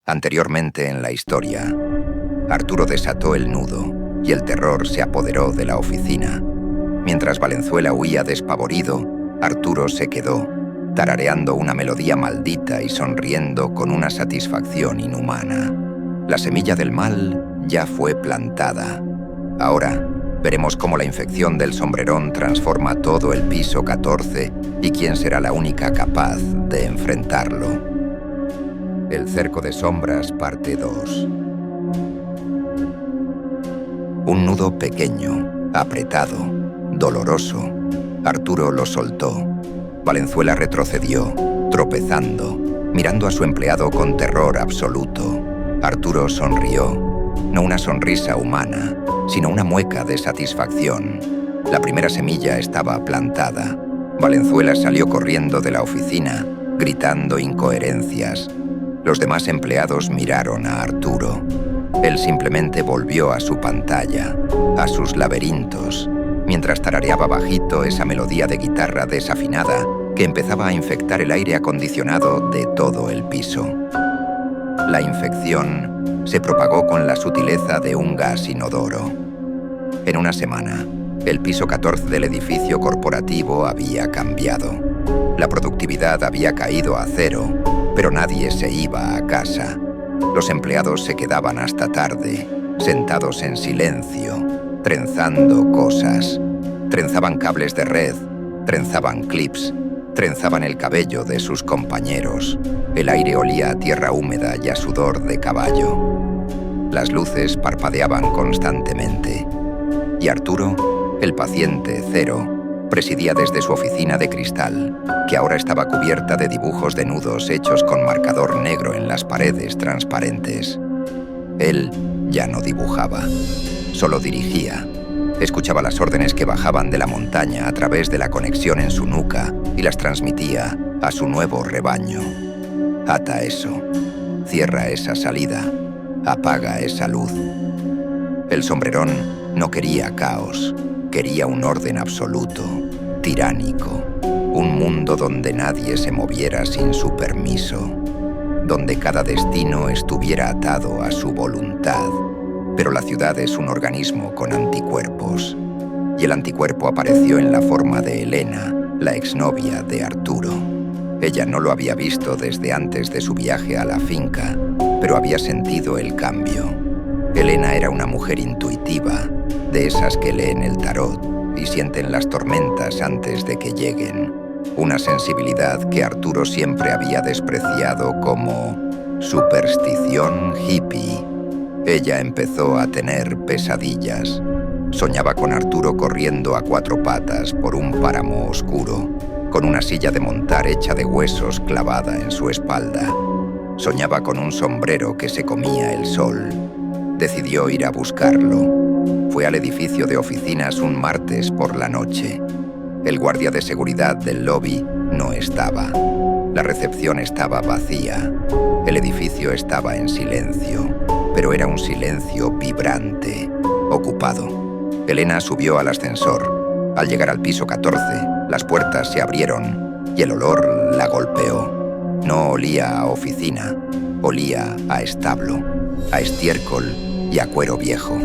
Anteriormente en la historia, Arturo desató el nudo y el terror se apoderó de la oficina. Mientras Valenzuela huía despavorido, Arturo se quedó, tarareando una melodía maldita y sonriendo con una satisfacción inhumana. La semilla del mal ya fue plantada. Ahora veremos cómo la infección del sombrerón transforma todo el piso 14 y quién será la única capaz de enfrentarlo. El cerco de sombras, parte 2. Un nudo pequeño, apretado, doloroso. Arturo lo soltó. Valenzuela retrocedió, tropezando, mirando a su empleado con terror absoluto. Arturo sonrió, no una sonrisa humana, sino una mueca de satisfacción. La primera semilla estaba plantada. Valenzuela salió corriendo de la oficina, gritando incoherencias. Los demás empleados miraron a Arturo. Él simplemente volvió a su pantalla, a sus laberintos, mientras tarareaba bajito esa melodía de guitarra desafinada que empezaba a infectar el aire acondicionado de todo el piso. La infección se propagó con la sutileza de un gas inodoro. En una semana, el piso 14 del edificio corporativo había cambiado. La productividad había caído a cero, pero nadie se iba a casa. Los empleados se quedaban hasta tarde, sentados en silencio, trenzando cosas. Trenzaban cables de red, trenzaban clips, trenzaban el cabello de sus compañeros. El aire olía a tierra húmeda y a sudor de caballo. Las luces parpadeaban constantemente. Y Arturo, el paciente cero, presidía desde su oficina de cristal, que ahora estaba cubierta de dibujos de nudos hechos con marcador negro en las paredes transparentes. Él ya no dibujaba, solo dirigía. Escuchaba las órdenes que bajaban de la montaña a través de la conexión en su nuca y las transmitía a su nuevo rebaño. Ata eso, cierra esa salida, apaga esa luz. El sombrerón no quería caos, quería un orden absoluto, tiránico, un mundo donde nadie se moviera sin su permiso, donde cada destino estuviera atado a su voluntad. Pero la ciudad es un organismo con anticuerpos, y el anticuerpo apareció en la forma de Elena, la exnovia de Arturo. Ella no lo había visto desde antes de su viaje a la finca, pero había sentido el cambio. Elena era una mujer intuitiva, de esas que leen el tarot y sienten las tormentas antes de que lleguen. Una sensibilidad que Arturo siempre había despreciado como superstición hippie. Ella empezó a tener pesadillas. Soñaba con Arturo corriendo a 4 patas por un páramo oscuro, con una silla de montar hecha de huesos clavada en su espalda. Soñaba con un sombrero que se comía el sol. Decidió ir a buscarlo. Fue al edificio de oficinas un martes por la noche. El guardia de seguridad del lobby no estaba. La recepción estaba vacía. El edificio estaba en silencio, pero era un silencio vibrante, ocupado. Elena subió al ascensor. Al llegar al piso 14, las puertas se abrieron y el olor la golpeó. No olía a oficina, olía a establo, a estiércol y a cuero viejo.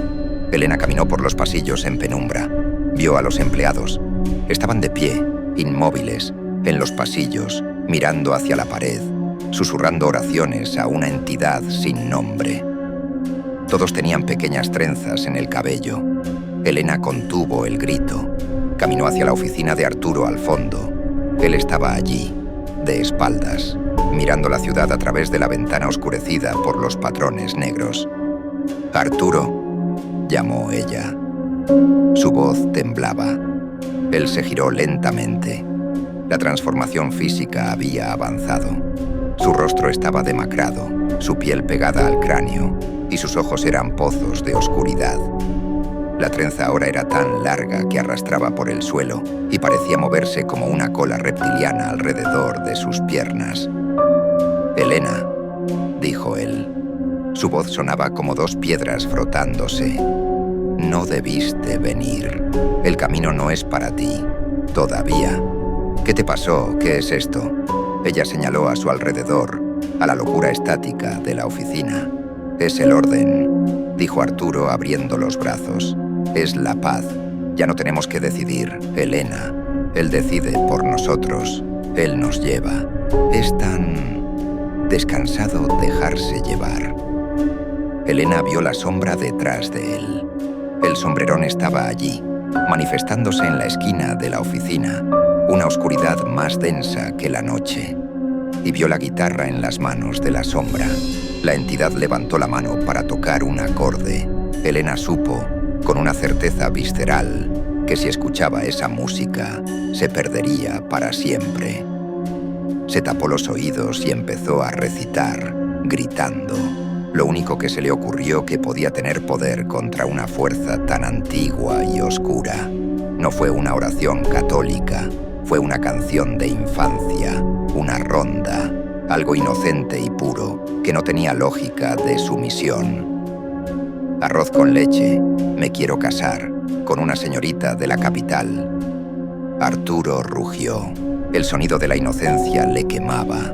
Elena caminó por los pasillos en penumbra. Vio a los empleados. Estaban de pie, inmóviles, en los pasillos, mirando hacia la pared, susurrando oraciones a una entidad sin nombre. Todos tenían pequeñas trenzas en el cabello. Elena contuvo el grito. Caminó hacia la oficina de Arturo al fondo. Él estaba allí, de espaldas, mirando la ciudad a través de la ventana oscurecida por los patrones negros. «Arturo», llamó ella. Su voz temblaba. Él se giró lentamente. La transformación física había avanzado. Su rostro estaba demacrado, su piel pegada al cráneo, y sus ojos eran pozos de oscuridad. La trenza ahora era tan larga que arrastraba por el suelo y parecía moverse como una cola reptiliana alrededor de sus piernas. «Elena», dijo él. Su voz sonaba como 2 piedras frotándose. «No debiste venir. El camino no es para ti. Todavía. ¿Qué te pasó? ¿Qué es esto?» Ella señaló a su alrededor. a la locura estática de la oficina. «Es el orden», dijo Arturo abriendo los brazos. «Es la paz. Ya no tenemos que decidir, Elena. Él decide por nosotros. Él nos lleva. Es tan descansado dejarse llevar». Elena vio la sombra detrás de él. El sombrerón estaba allí, manifestándose en la esquina de la oficina, una oscuridad más densa que la noche. Y vio la guitarra en las manos de la sombra. La entidad levantó la mano para tocar un acorde. Elena supo, con una certeza visceral, que si escuchaba esa música, se perdería para siempre. Se tapó los oídos y empezó a recitar, gritando. Lo único que se le ocurrió que podía tener poder contra una fuerza tan antigua y oscura. No fue una oración católica, fue una canción de infancia, una ronda, algo inocente y puro, que no tenía lógica de sumisión. Arroz con leche, me quiero casar, con una señorita de la capital. Arturo rugió. El sonido de la inocencia le quemaba.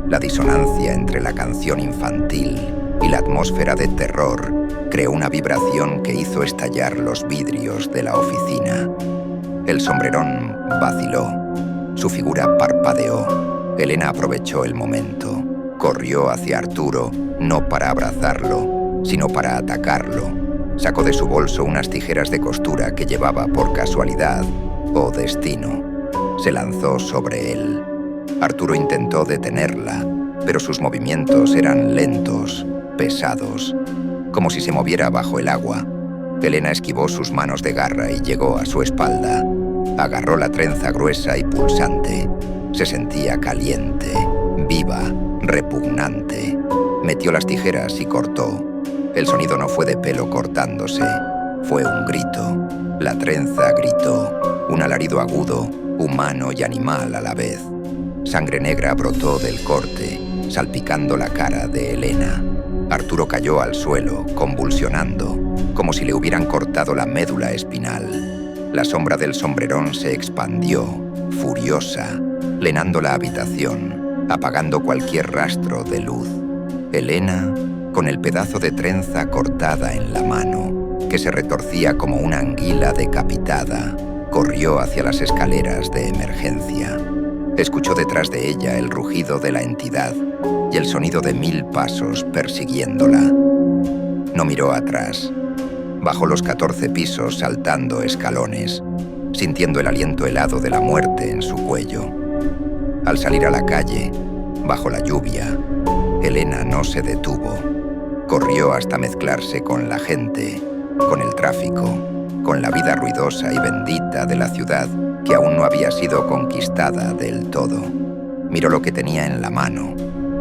La disonancia entre la canción infantil y la atmósfera de terror creó una vibración que hizo estallar los vidrios de la oficina. El sombrerón vaciló. Su figura parpadeó. Elena aprovechó el momento. Corrió hacia Arturo, no para abrazarlo, sino para atacarlo. Sacó de su bolso unas tijeras de costura que llevaba por casualidad o destino. Se lanzó sobre él. Arturo intentó detenerla, pero sus movimientos eran lentos, pesados, como si se moviera bajo el agua. Elena esquivó sus manos de garra y llegó a su espalda. Agarró la trenza gruesa y pulsante. Se sentía caliente, viva, repugnante. Metió las tijeras y cortó. El sonido no fue de pelo cortándose, fue un grito. La trenza gritó, un alarido agudo, humano y animal a la vez. Sangre negra brotó del corte, salpicando la cara de Elena. Arturo cayó al suelo, convulsionando, como si le hubieran cortado la médula espinal. La sombra del sombrerón se expandió, furiosa, llenando la habitación, apagando cualquier rastro de luz. Elena, con el pedazo de trenza cortada en la mano, que se retorcía como una anguila decapitada, corrió hacia las escaleras de emergencia. Escuchó detrás de ella el rugido de la entidad y el sonido de 1000 pasos persiguiéndola. No miró atrás. Bajó los 14 pisos saltando escalones, sintiendo el aliento helado de la muerte en su cuello. Al salir a la calle, bajo la lluvia, Elena no se detuvo. Corrió hasta mezclarse con la gente, con el tráfico, con la vida ruidosa y bendita de la ciudad que aún no había sido conquistada del todo. Miró lo que tenía en la mano.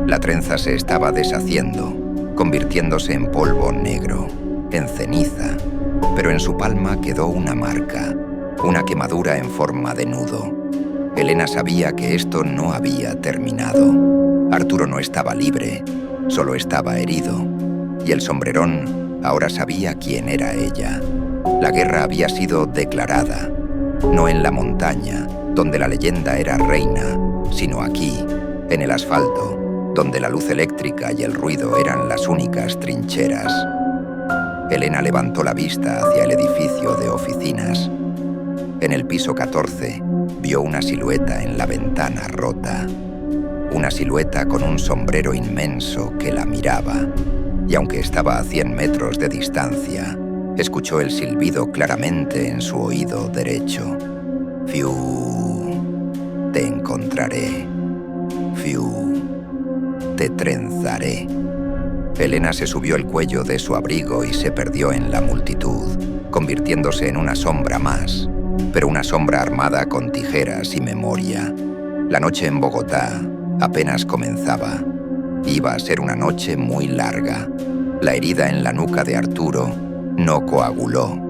La trenza se estaba deshaciendo, convirtiéndose en polvo negro, en ceniza, pero en su palma quedó una marca, una quemadura en forma de nudo. Elena sabía que esto no había terminado. Arturo no estaba libre, solo estaba herido, y el sombrerón ahora sabía quién era ella. La guerra había sido declarada, no en la montaña, donde la leyenda era reina, sino aquí, en el asfalto, donde la luz eléctrica y el ruido eran las únicas trincheras. Elena levantó la vista hacia el edificio de oficinas. En el piso 14, vio una silueta en la ventana rota. Una silueta con un sombrero inmenso que la miraba, y aunque estaba a 100 metros de distancia, escuchó el silbido claramente en su oído derecho. «Fiu, te encontraré. Fiu, te trenzaré». Elena se subió el cuello de su abrigo y se perdió en la multitud, convirtiéndose en una sombra más, pero una sombra armada con tijeras y memoria. La noche en Bogotá apenas comenzaba. Iba a ser una noche muy larga. La herida en la nuca de Arturo no coaguló.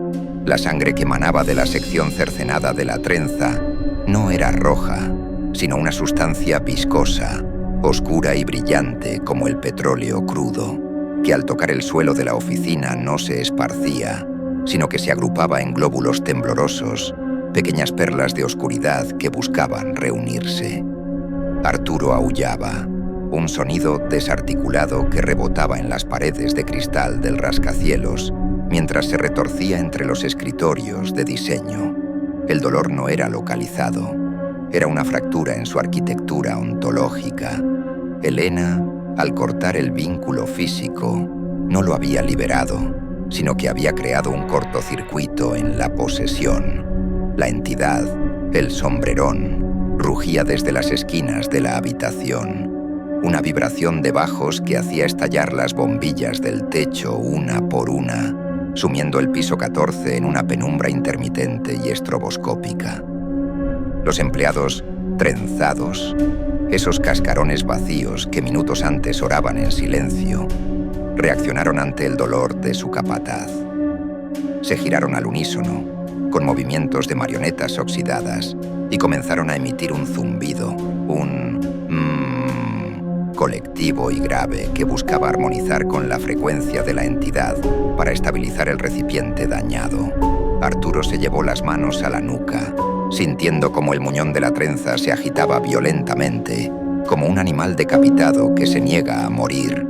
La sangre que emanaba de la sección cercenada de la trenza no era roja, sino una sustancia viscosa, oscura y brillante como el petróleo crudo, que al tocar el suelo de la oficina no se esparcía, sino que se agrupaba en glóbulos temblorosos, pequeñas perlas de oscuridad que buscaban reunirse. Arturo aullaba. un sonido desarticulado que rebotaba en las paredes de cristal del rascacielos mientras se retorcía entre los escritorios de diseño. El dolor no era localizado, era una fractura en su arquitectura ontológica. Elena, al cortar el vínculo físico, no lo había liberado, sino que había creado un cortocircuito en la posesión. La entidad, el sombrerón, rugía desde las esquinas de la habitación. Una vibración de bajos que hacía estallar las bombillas del techo una por una, sumiendo el piso 14 en una penumbra intermitente y estroboscópica. Los empleados, trenzados, esos cascarones vacíos que minutos antes oraban en silencio, reaccionaron ante el dolor de su capataz. Se giraron al unísono, con movimientos de marionetas oxidadas, y comenzaron a emitir un zumbido, un colectivo y grave que buscaba armonizar con la frecuencia de la entidad para estabilizar el recipiente dañado. Arturo se llevó las manos a la nuca, sintiendo como el muñón de la trenza se agitaba violentamente, como un animal decapitado que se niega a morir.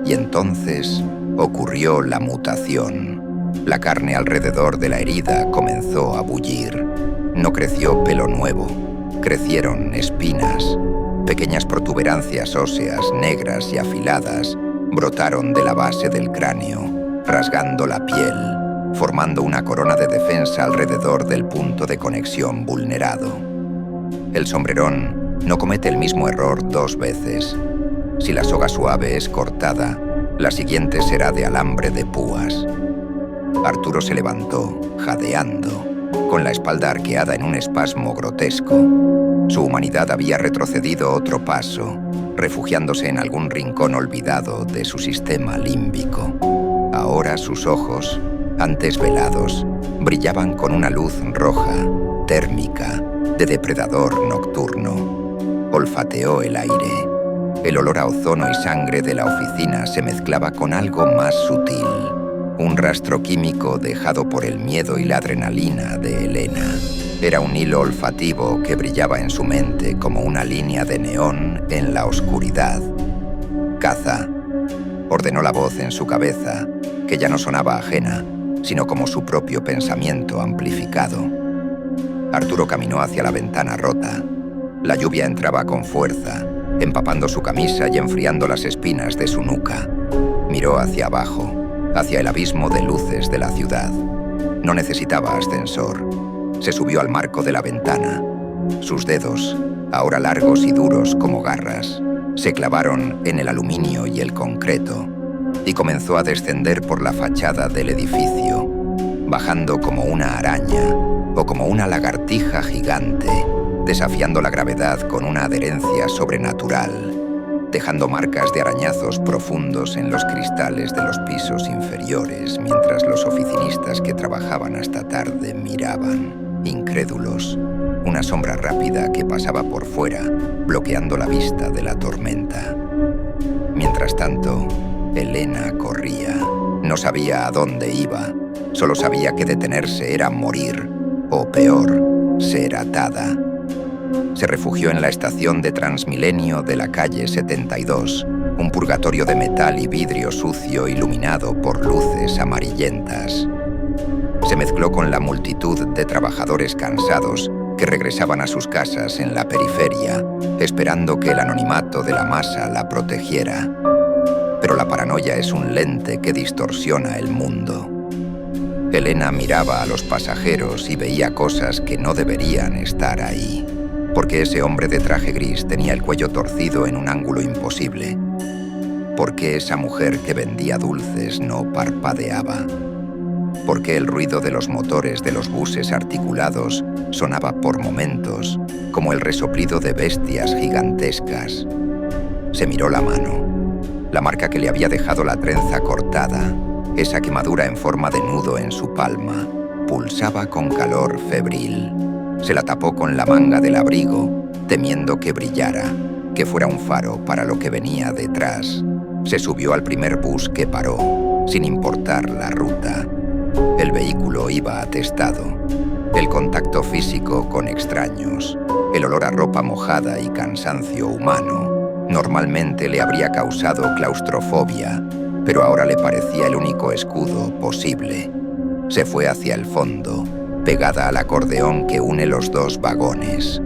Y entonces ocurrió la mutación. La carne alrededor de la herida comenzó a bullir. No creció pelo nuevo, crecieron espinas. Pequeñas protuberancias óseas negras y afiladas brotaron de la base del cráneo, rasgando la piel, formando una corona de defensa alrededor del punto de conexión vulnerado. El sombrerón no comete el mismo error 2 veces. Si la soga suave es cortada, la siguiente será de alambre de púas. Arturo se levantó, jadeando, con la espalda arqueada en un espasmo grotesco. Su humanidad había retrocedido otro paso, refugiándose en algún rincón olvidado de su sistema límbico. Ahora sus ojos, antes velados, brillaban con una luz roja, térmica, de depredador nocturno. Olfateó el aire. El olor a ozono y sangre de la oficina se mezclaba con algo más sutil, un rastro químico dejado por el miedo y la adrenalina de Elena. Era un hilo olfativo que brillaba en su mente como una línea de neón en la oscuridad. «Caza», ordenó la voz en su cabeza, que ya no sonaba ajena, sino como su propio pensamiento amplificado. Arturo caminó hacia la ventana rota. La lluvia entraba con fuerza, empapando su camisa y enfriando las espinas de su nuca. Miró hacia abajo, hacia el abismo de luces de la ciudad. No necesitaba ascensor. Se subió al marco de la ventana. Sus dedos, ahora largos y duros como garras, se clavaron en el aluminio y el concreto y comenzó a descender por la fachada del edificio, bajando como una araña o como una lagartija gigante, desafiando la gravedad con una adherencia sobrenatural, dejando marcas de arañazos profundos en los cristales de los pisos inferiores mientras los oficinistas que trabajaban hasta tarde miraban, incrédulos, una sombra rápida que pasaba por fuera, bloqueando la vista de la tormenta. Mientras tanto, Elena corría. No sabía a dónde iba, solo sabía que detenerse era morir, o peor, ser atada. Se refugió en la estación de Transmilenio de la calle 72, un purgatorio de metal y vidrio sucio iluminado por luces amarillentas. Se mezcló con la multitud de trabajadores cansados que regresaban a sus casas en la periferia, esperando que el anonimato de la masa la protegiera. Pero la paranoia es un lente que distorsiona el mundo. Elena miraba a los pasajeros y veía cosas que no deberían estar ahí, porque ese hombre de traje gris tenía el cuello torcido en un ángulo imposible. ¿Por qué esa mujer que vendía dulces no parpadeaba? ¿Por qué el ruido de los motores de los buses articulados sonaba por momentos como el resoplido de bestias gigantescas? Se miró la mano, la marca que le había dejado la trenza cortada, esa quemadura en forma de nudo en su palma, pulsaba con calor febril. Se la tapó con la manga del abrigo, temiendo que brillara, que fuera un faro para lo que venía detrás. Se subió al primer bus que paró, sin importar la ruta. El vehículo iba atestado. El contacto físico con extraños, el olor a ropa mojada y cansancio humano, Normalmente le habría causado claustrofobia, pero ahora le parecía el único escudo posible. Se fue hacia el fondo, pegada al acordeón que une los dos vagones.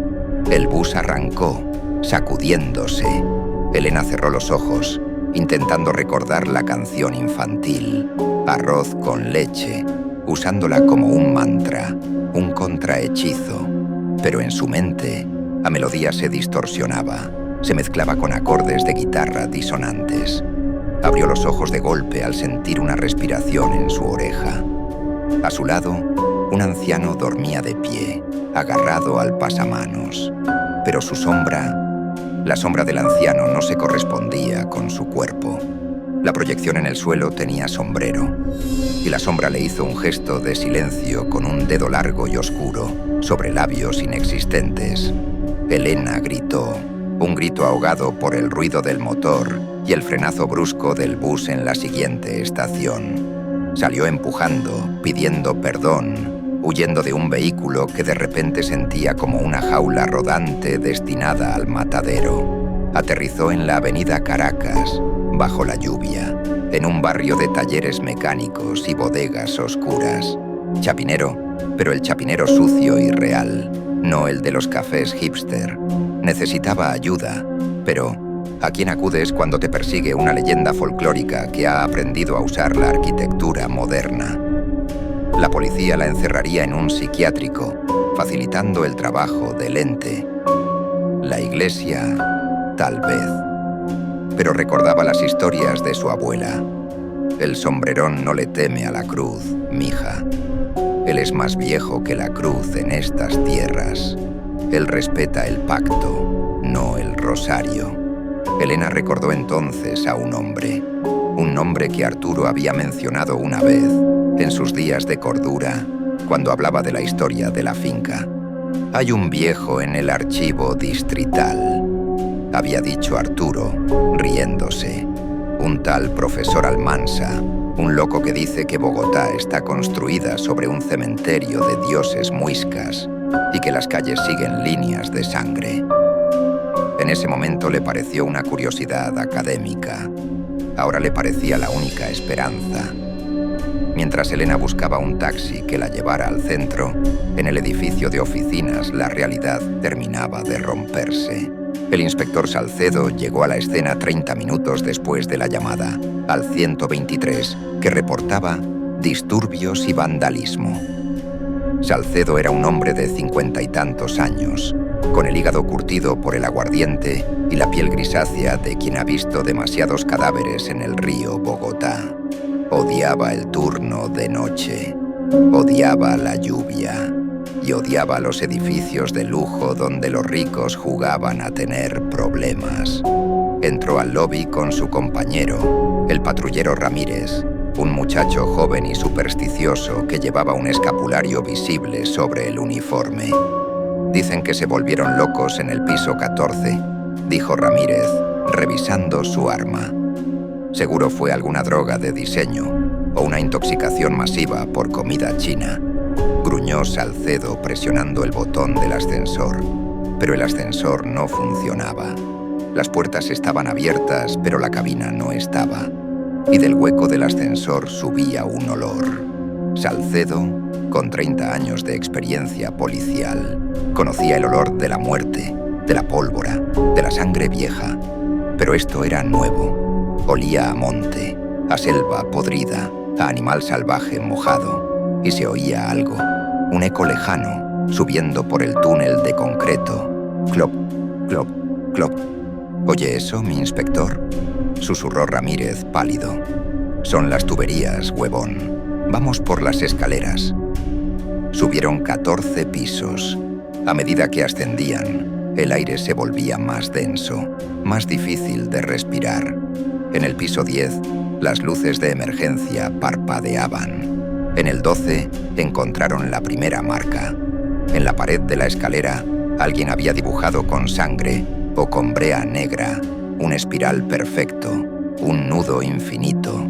El bus arrancó, sacudiéndose. Elena cerró los ojos, intentando recordar la canción infantil, Arroz con leche, usándola como un mantra, un contrahechizo. Pero en su mente, la melodía se distorsionaba, se mezclaba con acordes de guitarra disonantes. Abrió los ojos de golpe al sentir una respiración en su oreja. A su lado, un anciano dormía de pie, agarrado al pasamanos. Pero su sombra, la sombra del anciano, no se correspondía con su cuerpo. La proyección en el suelo tenía sombrero, y la sombra le hizo un gesto de silencio con un dedo largo y oscuro sobre labios inexistentes. Elena gritó, un grito ahogado por el ruido del motor y el frenazo brusco del bus en la siguiente estación. Salió empujando, pidiendo perdón, huyendo de un vehículo que de repente sentía como una jaula rodante destinada al matadero. Aterrizó en la avenida Caracas, bajo la lluvia, en un barrio de talleres mecánicos y bodegas oscuras. Chapinero, pero el chapinero sucio y real, no el de los cafés hipster. Necesitaba ayuda, pero ¿a quién acudes cuando te persigue una leyenda folclórica que ha aprendido a usar la arquitectura moderna? La policía la encerraría en un psiquiátrico, facilitando el trabajo del ente. La iglesia, tal vez. Pero recordaba las historias de su abuela. El sombrerón no le teme a la cruz, mija. Él es más viejo que la cruz en estas tierras. Él respeta el pacto, no el rosario. Elena recordó entonces a un nombre que Arturo había mencionado una vez en sus días de cordura, cuando hablaba de la historia de la finca. Hay un viejo en el archivo distrital, había dicho Arturo, riéndose. Un tal profesor Almansa, un loco que dice que Bogotá está construida sobre un cementerio de dioses muiscas y que las calles siguen líneas de sangre. En ese momento le pareció una curiosidad académica. Ahora le parecía la única esperanza. Mientras Elena buscaba un taxi que la llevara al centro, en el edificio de oficinas la realidad terminaba de romperse. El inspector Salcedo llegó a la escena 30 minutos después de la llamada, al 123, que reportaba disturbios y vandalismo. Salcedo era un hombre de 50 y tantos años, con el hígado curtido por el aguardiente y la piel grisácea de quien ha visto demasiados cadáveres en el río Bogotá. Odiaba el turno de noche, odiaba la lluvia y odiaba los edificios de lujo donde los ricos jugaban a tener problemas. Entró al lobby con su compañero, el patrullero Ramírez, un muchacho joven y supersticioso que llevaba un escapulario visible sobre el uniforme. Dicen que se volvieron locos en el piso 14, dijo Ramírez, revisando su arma. Seguro fue alguna droga de diseño o una intoxicación masiva por comida china. Gruñó Salcedo presionando el botón del ascensor, pero el ascensor no funcionaba. Las puertas estaban abiertas, pero la cabina no estaba, y del hueco del ascensor subía un olor. Salcedo, con 30 años de experiencia policial, conocía el olor de la muerte, de la pólvora, de la sangre vieja, pero esto era nuevo. Olía a monte, a selva podrida, a animal salvaje mojado, y se oía algo, un eco lejano, subiendo por el túnel de concreto. Clop, clop, clop. ¿Oye eso, mi inspector?, susurró Ramírez pálido. Son las tuberías, huevón. Vamos por las escaleras. Subieron 14 pisos. A medida que ascendían, el aire se volvía más denso, más difícil de respirar. En el piso 10, las luces de emergencia parpadeaban. En el 12, encontraron la primera marca. En la pared de la escalera, alguien había dibujado con sangre o con brea negra un espiral perfecto, un nudo infinito.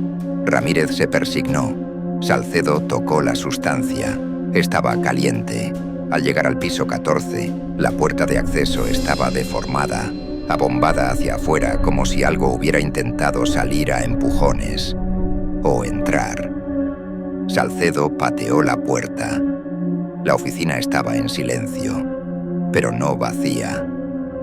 Ramírez se persignó. Salcedo tocó la sustancia. Estaba caliente. Al llegar al piso 14, la puerta de acceso estaba deformada. abombada hacia afuera como si algo hubiera intentado salir a empujones o entrar. Salcedo pateó la puerta. La oficina estaba en silencio, pero no vacía.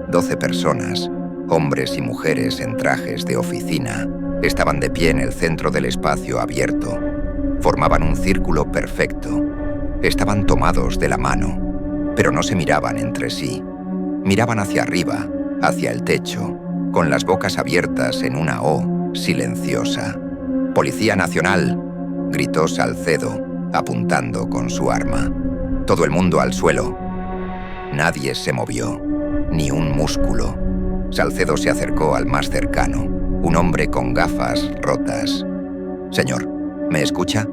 12 personas, hombres y mujeres en trajes de oficina, estaban de pie en el centro del espacio abierto. Formaban un círculo perfecto. Estaban tomados de la mano, pero no se miraban entre sí. Miraban hacia arriba, hacia el techo, con las bocas abiertas en una O silenciosa. «¡Policía Nacional!», gritó Salcedo, apuntando con su arma. «Todo el mundo al suelo». Nadie se movió, ni un músculo. Salcedo se acercó al más cercano, un hombre con gafas rotas. «Señor, ¿me escucha?».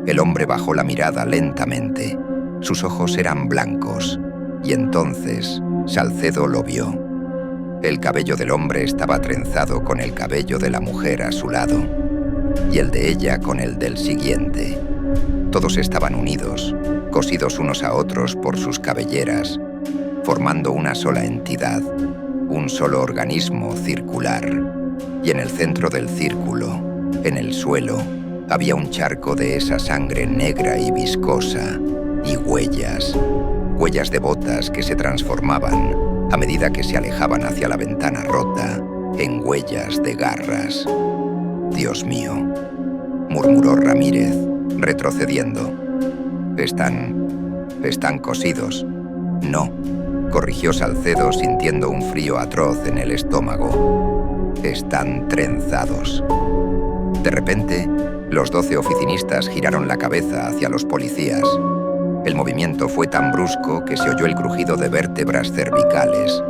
El hombre bajó la mirada lentamente. Sus ojos eran blancos, y entonces Salcedo lo vio. El cabello del hombre estaba trenzado con el cabello de la mujer a su lado, y el de ella con el del siguiente. Todos estaban unidos, cosidos unos a otros por sus cabelleras, formando una sola entidad, un solo organismo circular. Y en el centro del círculo, en el suelo, había un charco de esa sangre negra y viscosa, y huellas de botas que se transformaban, a medida que se alejaban hacia la ventana rota, en huellas de garras. «Dios mío», murmuró Ramírez, retrocediendo. Están cosidos». «No», corrigió Salcedo sintiendo un frío atroz en el estómago. «Están trenzados». De repente, los 12 oficinistas giraron la cabeza hacia los policías. El movimiento fue tan brusco que se oyó el crujido de vértebras cervicales.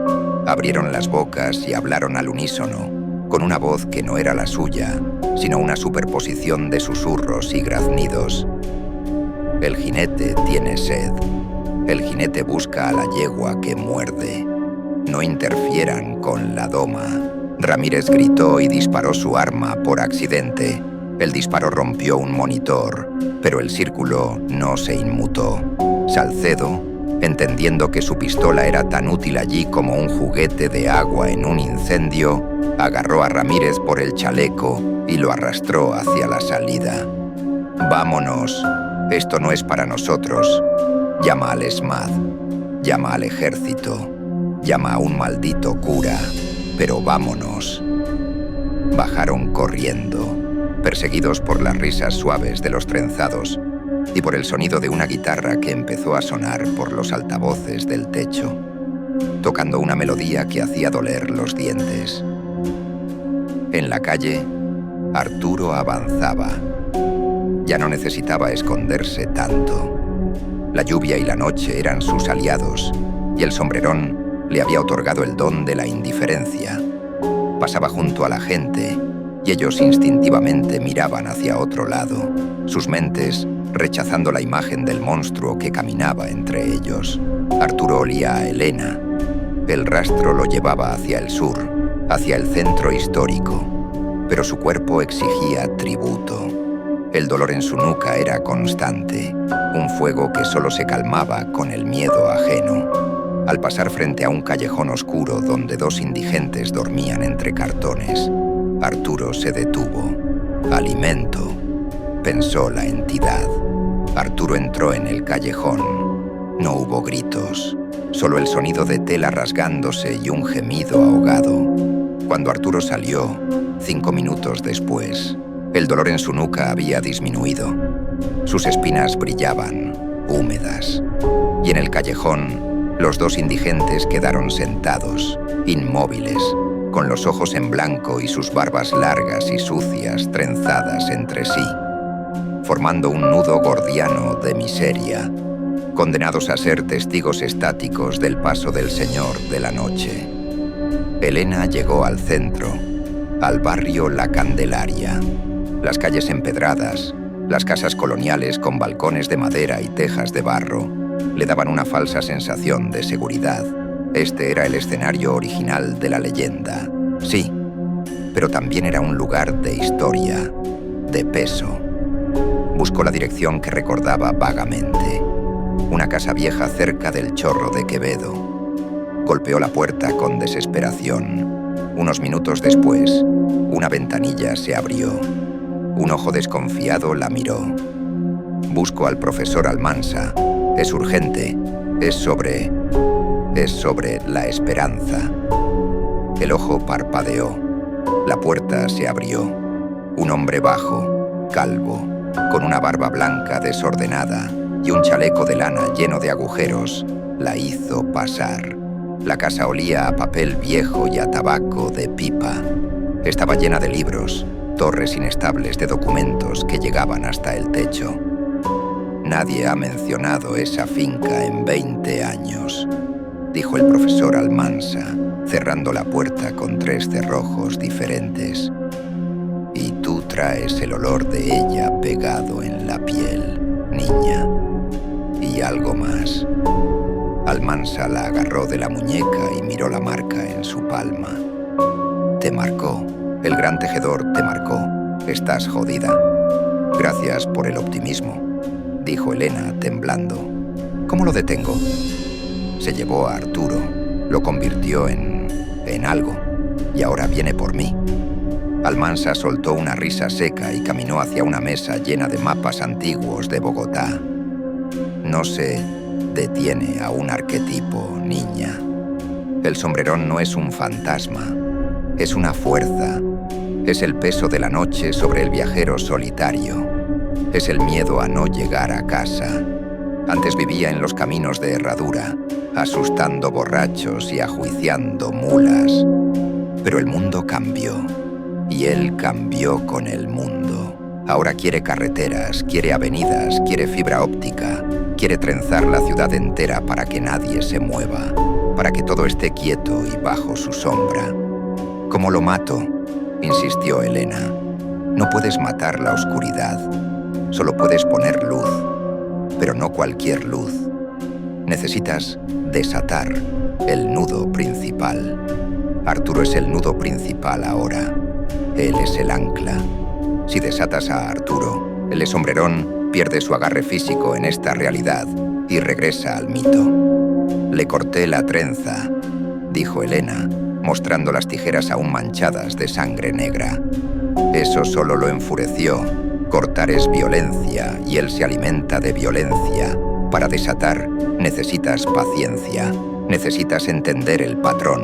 Abrieron las bocas y hablaron al unísono, con una voz que no era la suya, sino una superposición de susurros y graznidos. «El jinete tiene sed. El jinete busca a la yegua que muerde. No interfieran con la doma». Ramírez gritó y disparó su arma por accidente. El disparo rompió un monitor, pero el círculo no se inmutó. Salcedo, entendiendo que su pistola era tan útil allí como un juguete de agua en un incendio, agarró a Ramírez por el chaleco y lo arrastró hacia la salida. «Vámonos. Esto no es para nosotros. Llama al SMAD. Llama al ejército. Llama a un maldito cura. Pero vámonos». Bajaron corriendo, perseguidos por las risas suaves de los trenzados y por el sonido de una guitarra que empezó a sonar por los altavoces del techo, tocando una melodía que hacía doler los dientes. En la calle, Arturo avanzaba. Ya no necesitaba esconderse tanto. La lluvia y la noche eran sus aliados, y el sombrerón le había otorgado el don de la indiferencia. Pasaba junto a la gente, y ellos instintivamente miraban hacia otro lado, sus mentes rechazando la imagen del monstruo que caminaba entre ellos. Arturo olía a Elena. El rastro lo llevaba hacia el sur, hacia el centro histórico, pero su cuerpo exigía tributo. El dolor en su nuca era constante, un fuego que solo se calmaba con el miedo ajeno. Al pasar frente a un callejón oscuro donde 2 indigentes dormían entre cartones, Arturo se detuvo. «Alimento», pensó la entidad. Arturo entró en el callejón. No hubo gritos, solo el sonido de tela rasgándose y un gemido ahogado. Cuando Arturo salió, 5 minutos después, el dolor en su nuca había disminuido. Sus espinas brillaban, húmedas. Y en el callejón, los 2 indigentes quedaron sentados, inmóviles, con los ojos en blanco y sus barbas largas y sucias trenzadas entre sí, formando un nudo gordiano de miseria, condenados a ser testigos estáticos del paso del Señor de la noche. Elena llegó al centro, al barrio La Candelaria. Las calles empedradas, las casas coloniales con balcones de madera y tejas de barro, le daban una falsa sensación de seguridad. Este era el escenario original de la leyenda, sí, pero también era un lugar de historia, de peso. Buscó la dirección que recordaba vagamente, una casa vieja cerca del Chorro de Quevedo. Golpeó la puerta con desesperación. Unos minutos después, una ventanilla se abrió. Un ojo desconfiado la miró. Busco al profesor Almansa. Es urgente. Es sobre la esperanza. El ojo parpadeó. La puerta se abrió. Un hombre bajo, calvo, con una barba blanca desordenada y un chaleco de lana lleno de agujeros, la hizo pasar. La casa olía a papel viejo y a tabaco de pipa. Estaba llena de libros, torres inestables de documentos que llegaban hasta el techo. Nadie ha mencionado esa finca en 20 años, dijo el profesor Almansa, cerrando la puerta con 3 cerrojos diferentes. Y tú traes el olor de ella pegado en la piel, niña. Y algo más. Almansa la agarró de la muñeca y miró la marca en su palma. Te marcó. El gran tejedor te marcó. Estás jodida. Gracias por el optimismo, dijo Elena, temblando. ¿Cómo lo detengo? Se llevó a Arturo. Lo convirtió en algo. Y ahora viene por mí. Almansa soltó una risa seca y caminó hacia una mesa llena de mapas antiguos de Bogotá. No se detiene a un arquetipo, niña. El sombrerón no es un fantasma, es una fuerza. Es el peso de la noche sobre el viajero solitario. Es el miedo a no llegar a casa. Antes vivía en los caminos de herradura, asustando borrachos y ajuiciando mulas. Pero el mundo cambió. Y él cambió con el mundo. Ahora quiere carreteras, quiere avenidas, quiere fibra óptica, quiere trenzar la ciudad entera para que nadie se mueva, para que todo esté quieto y bajo su sombra. ¿Cómo lo mato?, insistió Elena. No puedes matar la oscuridad, solo puedes poner luz, pero no cualquier luz. Necesitas desatar el nudo principal. Arturo es el nudo principal ahora. Él es el ancla. Si desatas a Arturo, el sombrerón pierde su agarre físico en esta realidad y regresa al mito. Le corté la trenza, dijo Elena, mostrando las tijeras aún manchadas de sangre negra. Eso solo lo enfureció. Cortar es violencia y él se alimenta de violencia. Para desatar, necesitas paciencia. Necesitas entender el patrón.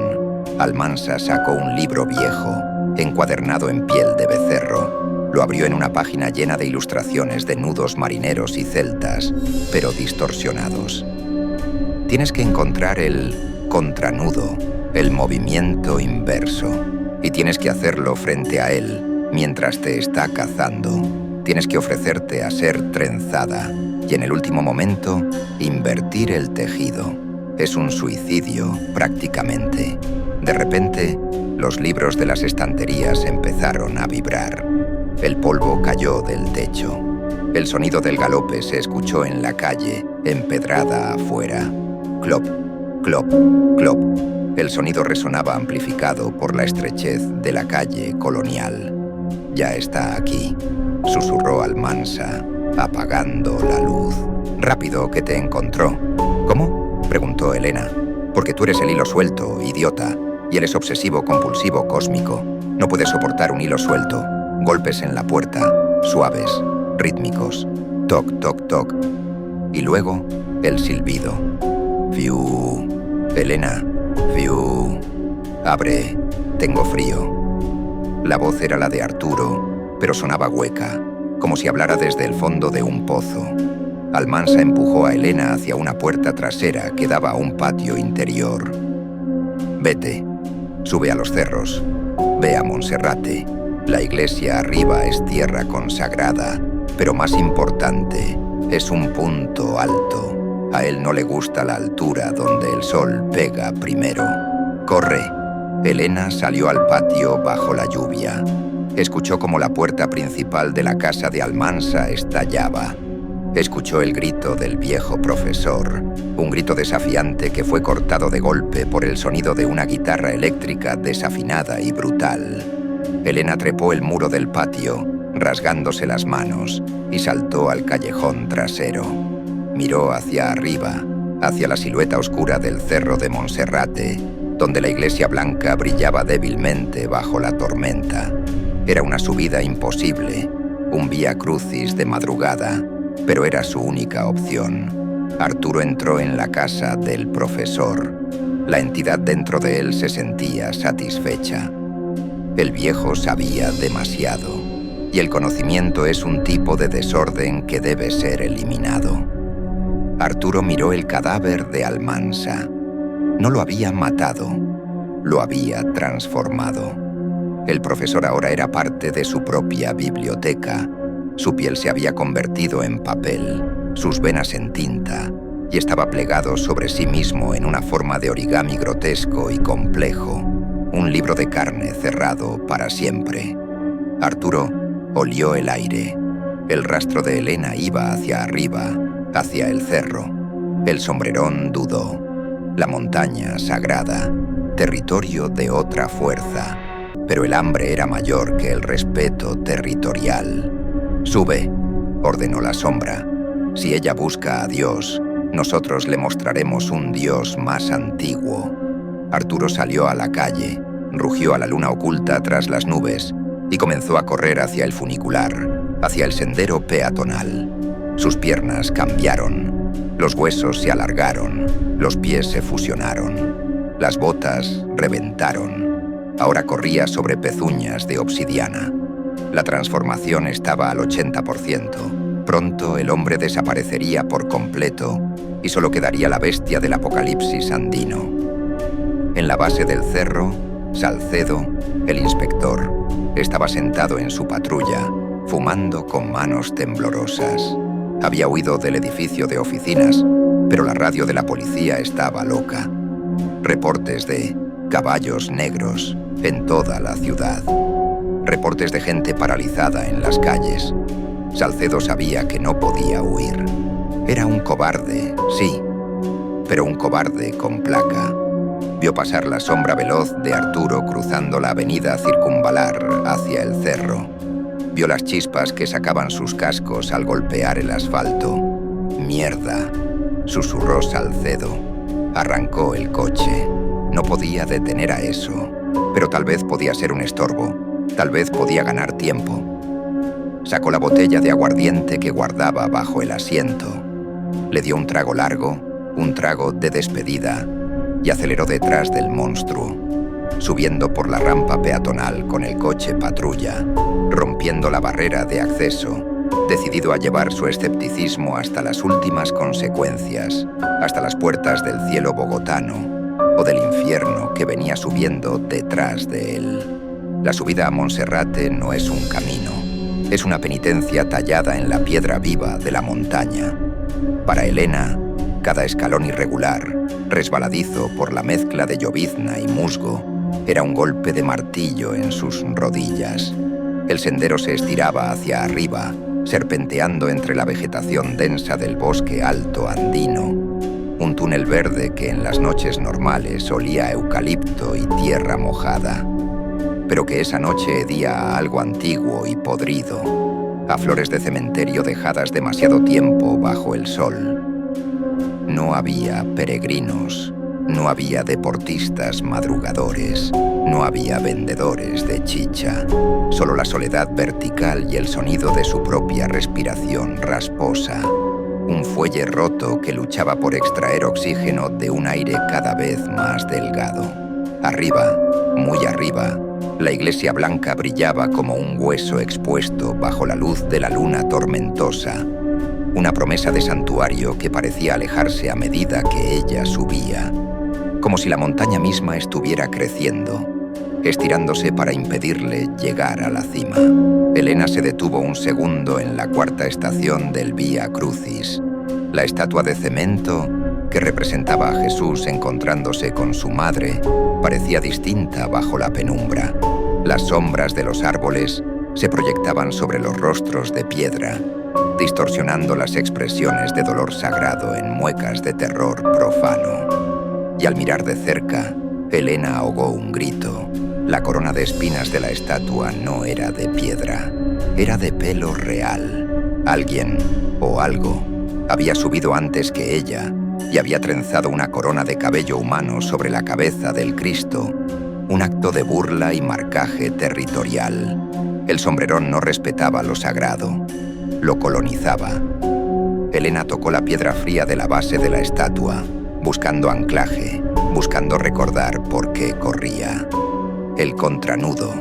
Almansa sacó un libro viejo, encuadernado en piel de becerro. Lo abrió en una página llena de ilustraciones de nudos marineros y celtas, pero distorsionados. Tienes que encontrar el contranudo, el movimiento inverso, y tienes que hacerlo frente a él mientras te está cazando. Tienes que ofrecerte a ser trenzada y en el último momento invertir el tejido. Es un suicidio, prácticamente. De repente, los libros de las estanterías empezaron a vibrar. El polvo cayó del techo. El sonido del galope se escuchó en la calle, empedrada afuera. Clop, clop, clop. El sonido resonaba amplificado por la estrechez de la calle colonial. Ya está aquí, susurró Almansa, apagando la luz. Rápido que te encontró. ¿Cómo?, preguntó Elena. Porque tú eres el hilo suelto, idiota. Y eres obsesivo-compulsivo cósmico. No puedes soportar un hilo suelto. Golpes en la puerta, suaves, rítmicos. Toc, toc, toc. Y luego, el silbido. Fiu. Elena, fiu. Abre. Tengo frío. La voz era la de Arturo, pero sonaba hueca, como si hablara desde el fondo de un pozo. Almansa empujó a Elena hacia una puerta trasera que daba a un patio interior. Vete. Sube a los cerros. Ve a Monserrate. La iglesia arriba es tierra consagrada, pero más importante, es un punto alto. A él no le gusta la altura donde el sol pega primero. Corre. Elena salió al patio bajo la lluvia. Escuchó como la puerta principal de la casa de Almansa estallaba. Escuchó el grito del viejo profesor, un grito desafiante que fue cortado de golpe por el sonido de una guitarra eléctrica desafinada y brutal. Elena trepó el muro del patio, rasgándose las manos, y saltó al callejón trasero. Miró hacia arriba, hacia la silueta oscura del Cerro de Monserrate, donde la iglesia blanca brillaba débilmente bajo la tormenta. Era una subida imposible, un vía crucis de madrugada, pero era su única opción. Arturo entró en la casa del profesor. La entidad dentro de él se sentía satisfecha. El viejo sabía demasiado, y el conocimiento es un tipo de desorden que debe ser eliminado. Arturo miró el cadáver de Almansa. No lo había matado, lo había transformado. El profesor ahora era parte de su propia biblioteca. Su piel se había convertido en papel, sus venas en tinta, y estaba plegado sobre sí mismo en una forma de origami grotesco y complejo, un libro de carne cerrado para siempre. Arturo olió el aire. El rastro de Elena iba hacia arriba, hacia el cerro. El sombrerón dudó. La montaña sagrada, territorio de otra fuerza. Pero el hambre era mayor que el respeto territorial. «Sube», ordenó la sombra. «Si ella busca a Dios, nosotros le mostraremos un Dios más antiguo». Arturo salió a la calle, rugió a la luna oculta tras las nubes y comenzó a correr hacia el funicular, hacia el sendero peatonal. Sus piernas cambiaron, los huesos se alargaron, los pies se fusionaron, las botas reventaron. Ahora corría sobre pezuñas de obsidiana. La transformación estaba al 80%. Pronto el hombre desaparecería por completo y solo quedaría la bestia del apocalipsis andino. En la base del cerro, Salcedo, el inspector, estaba sentado en su patrulla, fumando con manos temblorosas. Había huido del edificio de oficinas, pero la radio de la policía estaba loca. Reportes de caballos negros en toda la ciudad. Reportes de gente paralizada en las calles. Salcedo sabía que no podía huir. Era un cobarde, sí, pero un cobarde con placa. Vio pasar la sombra veloz de Arturo cruzando la avenida circunvalar hacia el cerro. Vio las chispas que sacaban sus cascos al golpear el asfalto. «Mierda», susurró Salcedo. Arrancó el coche. No podía detener a eso, pero tal vez podía ser un estorbo. Tal vez podía ganar tiempo. Sacó la botella de aguardiente que guardaba bajo el asiento. Le dio un trago largo, un trago de despedida, y aceleró detrás del monstruo, subiendo por la rampa peatonal con el coche patrulla, rompiendo la barrera de acceso, decidido a llevar su escepticismo hasta las últimas consecuencias, hasta las puertas del cielo bogotano o del infierno que venía subiendo detrás de él. La subida a Monserrate no es un camino, es una penitencia tallada en la piedra viva de la montaña. Para Elena, cada escalón irregular, resbaladizo por la mezcla de llovizna y musgo, era un golpe de martillo en sus rodillas. El sendero se estiraba hacia arriba, serpenteando entre la vegetación densa del bosque alto andino, un túnel verde que en las noches normales olía a eucalipto y tierra mojada, pero que esa noche hedía a algo antiguo y podrido, a flores de cementerio dejadas demasiado tiempo bajo el sol. No había peregrinos, no había deportistas madrugadores, no había vendedores de chicha, solo la soledad vertical y el sonido de su propia respiración rasposa. Un fuelle roto que luchaba por extraer oxígeno de un aire cada vez más delgado. Arriba, muy arriba, la iglesia blanca brillaba como un hueso expuesto bajo la luz de la luna tormentosa. Una promesa de santuario que parecía alejarse a medida que ella subía, como si la montaña misma estuviera creciendo, estirándose para impedirle llegar a la cima. Elena se detuvo un segundo en la cuarta estación del Vía Crucis. La estatua de cemento, que representaba a Jesús encontrándose con su madre, parecía distinta bajo la penumbra. Las sombras de los árboles se proyectaban sobre los rostros de piedra, distorsionando las expresiones de dolor sagrado en muecas de terror profano. Y al mirar de cerca, Elena ahogó un grito. La corona de espinas de la estatua no era de piedra, era de pelo real. Alguien, o algo, había subido antes que ella y había trenzado una corona de cabello humano sobre la cabeza del Cristo, un acto de burla y marcaje territorial. El sombrerón no respetaba lo sagrado, lo colonizaba. Elena tocó la piedra fría de la base de la estatua, buscando anclaje, buscando recordar por qué corría. El contranudo,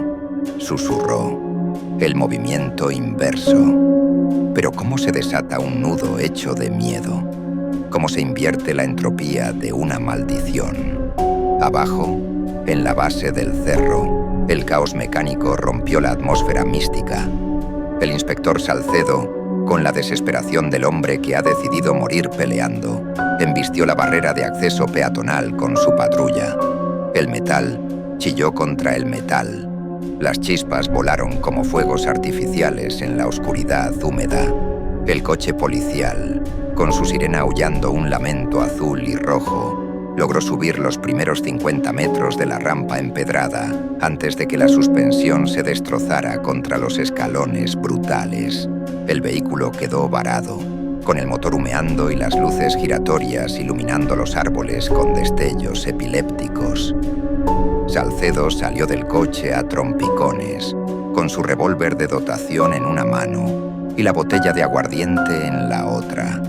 susurró, el movimiento inverso. Pero ¿cómo se desata un nudo hecho de miedo? ¿Cómo se invierte la entropía de una maldición? Abajo, en la base del cerro, el caos mecánico rompió la atmósfera mística. El inspector Salcedo, con la desesperación del hombre que ha decidido morir peleando, embistió la barrera de acceso peatonal con su patrulla. El metal chilló contra el metal. Las chispas volaron como fuegos artificiales en la oscuridad húmeda. El coche policial, con su sirena aullando un lamento azul y rojo, logró subir los primeros 50 metros de la rampa empedrada antes de que la suspensión se destrozara contra los escalones brutales. El vehículo quedó varado, con el motor humeando y las luces giratorias iluminando los árboles con destellos epilépticos. Salcedo salió del coche a trompicones, con su revólver de dotación en una mano y la botella de aguardiente en la otra.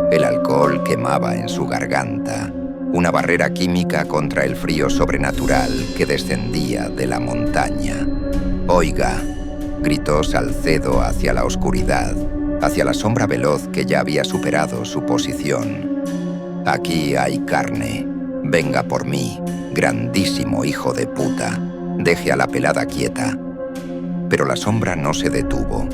El alcohol quemaba en su garganta, una barrera química contra el frío sobrenatural que descendía de la montaña. «Oiga», gritó Salcedo hacia la oscuridad, hacia la sombra veloz que ya había superado su posición. «Aquí hay carne. Venga por mí, grandísimo hijo de puta. Deje a la pelada quieta». Pero la sombra no se detuvo.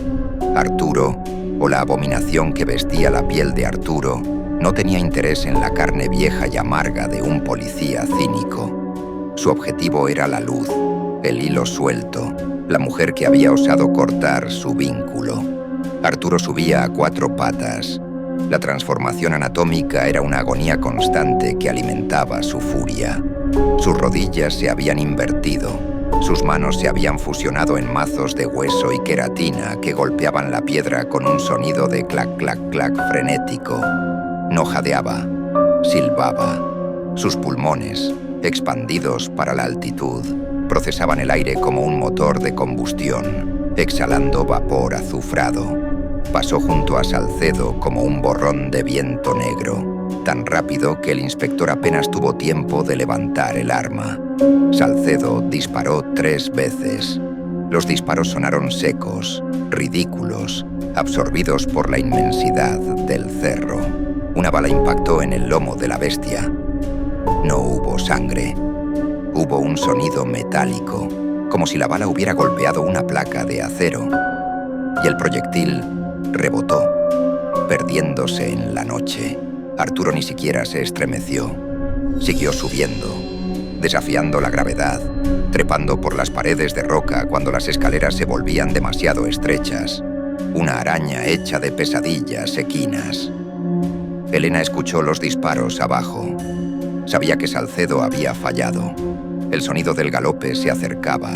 Arturo, o la abominación que vestía la piel de Arturo, no tenía interés en la carne vieja y amarga de un policía cínico. Su objetivo era la luz, el hilo suelto, la mujer que había osado cortar su vínculo. Arturo subía a 4 patas. La transformación anatómica era una agonía constante que alimentaba su furia. Sus rodillas se habían invertido, sus manos se habían fusionado en mazos de hueso y queratina que golpeaban la piedra con un sonido de clac, clac, clac frenético. No jadeaba, silbaba. Sus pulmones, expandidos para la altitud, procesaban el aire como un motor de combustión, exhalando vapor azufrado. Pasó junto a Salcedo como un borrón de viento negro, tan rápido que el inspector apenas tuvo tiempo de levantar el arma. Salcedo disparó 3 veces. Los disparos sonaron secos, ridículos, absorbidos por la inmensidad del cerro. Una bala impactó en el lomo de la bestia. No hubo sangre. Hubo un sonido metálico, como si la bala hubiera golpeado una placa de acero. Y el proyectil rebotó, perdiéndose en la noche. Arturo ni siquiera se estremeció. Siguió subiendo, desafiando la gravedad, trepando por las paredes de roca cuando las escaleras se volvían demasiado estrechas. Una araña hecha de pesadillas equinas. Elena escuchó los disparos abajo. Sabía que Salcedo había fallado. El sonido del galope se acercaba,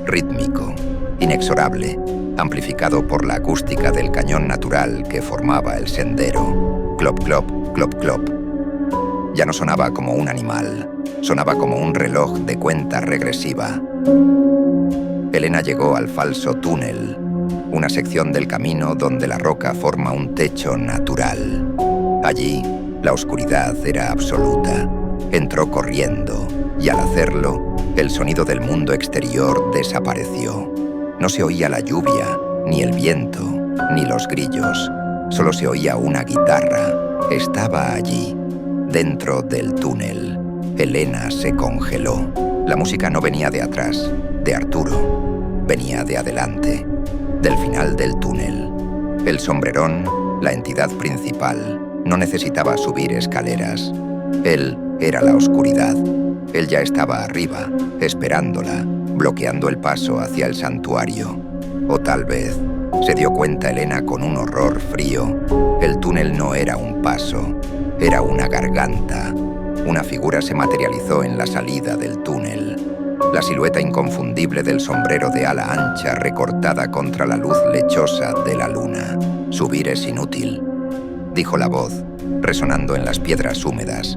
rítmico, inexorable, amplificado por la acústica del cañón natural que formaba el sendero. Clop, clop, clop, clop. Ya no sonaba como un animal, sonaba como un reloj de cuenta regresiva. Elena llegó al falso túnel, una sección del camino donde la roca forma un techo natural. Allí, la oscuridad era absoluta. Entró corriendo, y al hacerlo, el sonido del mundo exterior desapareció. No se oía la lluvia, ni el viento, ni los grillos. Solo se oía una guitarra. Estaba allí, dentro del túnel. Elena se congeló. La música no venía de atrás, de Arturo. Venía de adelante, del final del túnel. El sombrerón, la entidad principal, no necesitaba subir escaleras. Él era la oscuridad. Él ya estaba arriba, esperándola, bloqueando el paso hacia el santuario. O tal vez, se dio cuenta Elena con un horror frío, el túnel no era un paso, era una garganta. Una figura se materializó en la salida del túnel. La silueta inconfundible del sombrero de ala ancha recortada contra la luz lechosa de la luna. «Subir es inútil», dijo la voz, resonando en las piedras húmedas.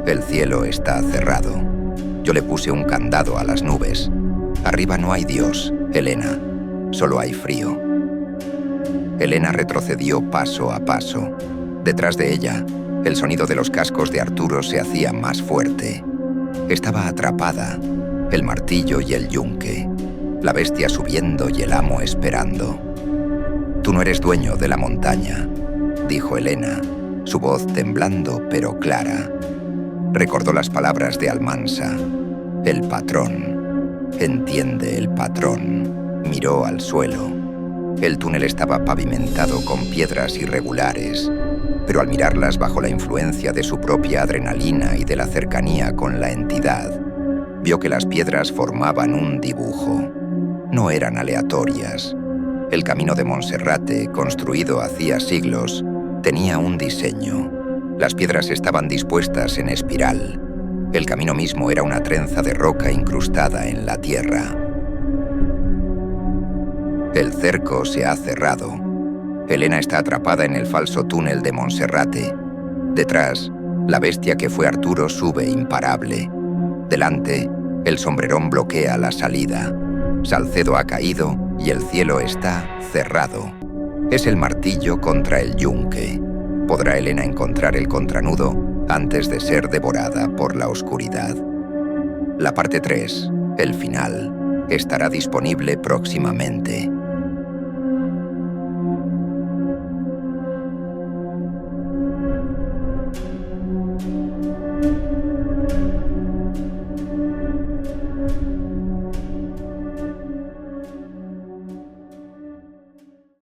El cielo está cerrado. Yo le puse un candado a las nubes. Arriba no hay Dios, Helena. Solo hay frío. Helena retrocedió paso a paso. Detrás de ella, el sonido de los cascos de Arturo se hacía más fuerte. Estaba atrapada, el martillo y el yunque, la bestia subiendo y el amo esperando. «Tú no eres dueño de la montaña», dijo Helena, su voz temblando pero clara. Recordó las palabras de Almansa. «El patrón. Entiende el patrón». Miró al suelo. El túnel estaba pavimentado con piedras irregulares, pero al mirarlas bajo la influencia de su propia adrenalina y de la cercanía con la entidad, vio que las piedras formaban un dibujo. No eran aleatorias. El camino de Monserrate, construido hacía siglos, tenía un diseño. Las piedras estaban dispuestas en espiral. El camino mismo era una trenza de roca incrustada en la tierra. El cerco se ha cerrado. Helena está atrapada en el falso túnel de Monserrate. Detrás, la bestia que fue Arturo sube imparable. Delante, el sombrerón bloquea la salida. Salcedo ha caído y el cielo está cerrado. Es el martillo contra el yunque. ¿Podrá Helena encontrar el contranudo antes de ser devorada por la oscuridad? La parte 3, el final, estará disponible próximamente.